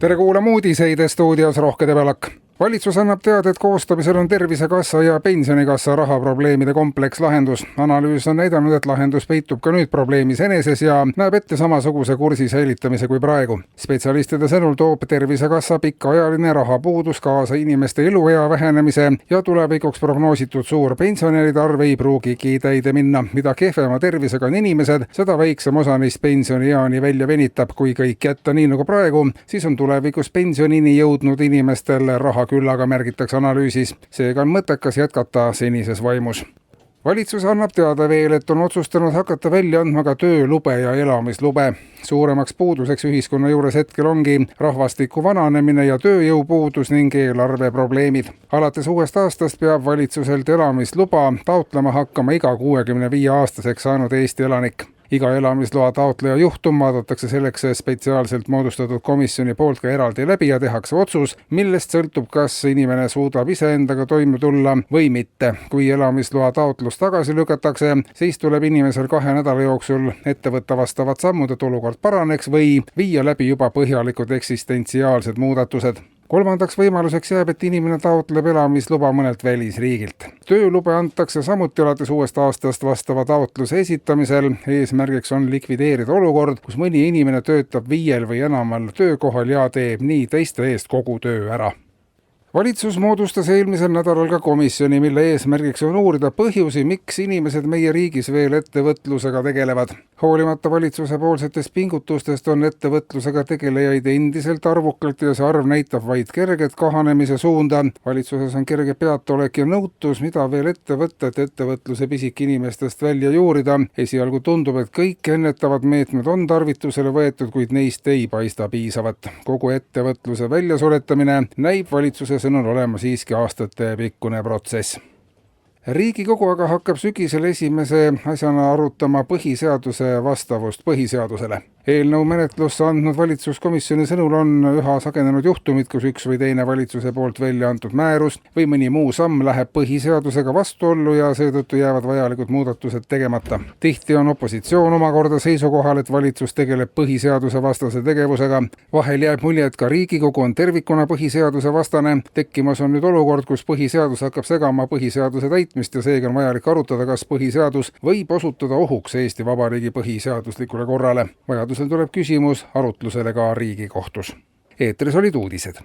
Tere kuulama uudiseid, stuudios Rohke Debelak. Valitsus annab teada, et koostamisel on Tervisekassa ja Pensionikassa rahaprobleemide komplekslahendus. Analüüs on näidanud, et lahendus peitub ka nüüd probleemis eneses ja näeb ette samasuguse kursi säilitamise kui praegu. Spetsialistide sõnul toob Tervisekassa pikaajaline rahapuudus kaasa inimeste eluea vähenemise ja tulevikuks prognoositud suur pensionäride arv ei pruugigi täide minna. Mida kehvema tervisega on inimesed, seda väiksem osa neist pensionieani välja venitab. Kui kõik jätta nii nagu praegu, siis on tulevikus pensionini jõudnud inimestel raha küllaga, märgitakse analüüsis. Seega on mõttekas jätkata senises vaimus. Valitsus annab teada veel, et on otsustanud hakata välja andma ka töölube ja elamislube. Suuremaks puuduseks ühiskonna juures hetkel ongi rahvastiku vananemine ja tööjõupuudus ning eelarveprobleemid. Alates uuest aastast peab valitsuselt elamisluba taotlema hakkama iga 65-aastaseks saanud Eesti elanik. Iga elamisloa taotleja juhtum vaadatakse selleks spetsiaalselt moodustatud komisjoni poolt ka eraldi läbi ja tehakse otsus, millest sõltub, kas inimene suudab iseendaga toime tulla või mitte. Kui elamisloa taotlus tagasi lükatakse, siis tuleb inimesel 2 nädala jooksul ette võtta vastavad sammud, et olukord paraneks või viia läbi juba põhjalikud eksistentsiaalsed muudatused. Kolmandaks võimaluseks jääb, et inimene taotleb elamisluba mõnelt välisriigilt. Töölube antakse samuti alates uuest aastast vastava taotluse esitamisel. Eesmärgiks on likvideerida olukord, kus mõni inimene töötab 5 või enamal töökohal ja teeb nii teiste eest kogu töö ära. Valitsus moodustas eelmisel nädalal ka komisjoni, mille eesmärgiks on uurida põhjusi, miks inimesed meie riigis veel ettevõtlusega tegelevad. Hoolimata valitsuse poolsetest pingutustest on ettevõtlusega tegelejaid endiselt arvukalt ja see arv näitab vaid kerget kahanemise suunda. Valitsuses on kerge peatolek ja nõutus, mida veel ette võtta, et ettevõtluse pisik inimestest välja juurida. Esialgu tundub, et kõik ennetavad meetmed on tarvitusele võetud, kuid neist ei paista piisavat. Kogu ettevõtluse väljasuretamine näib valitsuse sõnul olema siiski aastate pikkune protsess. Riigikogu aga hakkab sügisel esimese asjana arutama põhiseaduse vastavust põhiseadusele. Eelnõu menetlusse andnud valitsuskomisjoni sõnul on üha sagenenud juhtumid, kus üks või teine valitsuse poolt välja antud määrus või mõni muu samm läheb põhiseadusega vastuollu ja seetõttu jäävad vajalikud muudatused tegemata. Tihti on opositsioon omakorda seisukohal, et valitsus tegeleb põhiseaduse vastase tegevusega. Vahel jääb mulje, et ka Riigikogu on tervikuna põhiseaduse vastane. Tekkimas on nüüd olukord, kus põhiseadus hakkab segama põhiseaduse täitmist ja seega on vajalik arutada, kas põhiseadus võib osutuda ohuks Eesti Vabariigi põhiseaduslikule korrale. Vajadusel tuleb küsimus arutlusele ka Riigikohtus. Eetris olid uudised.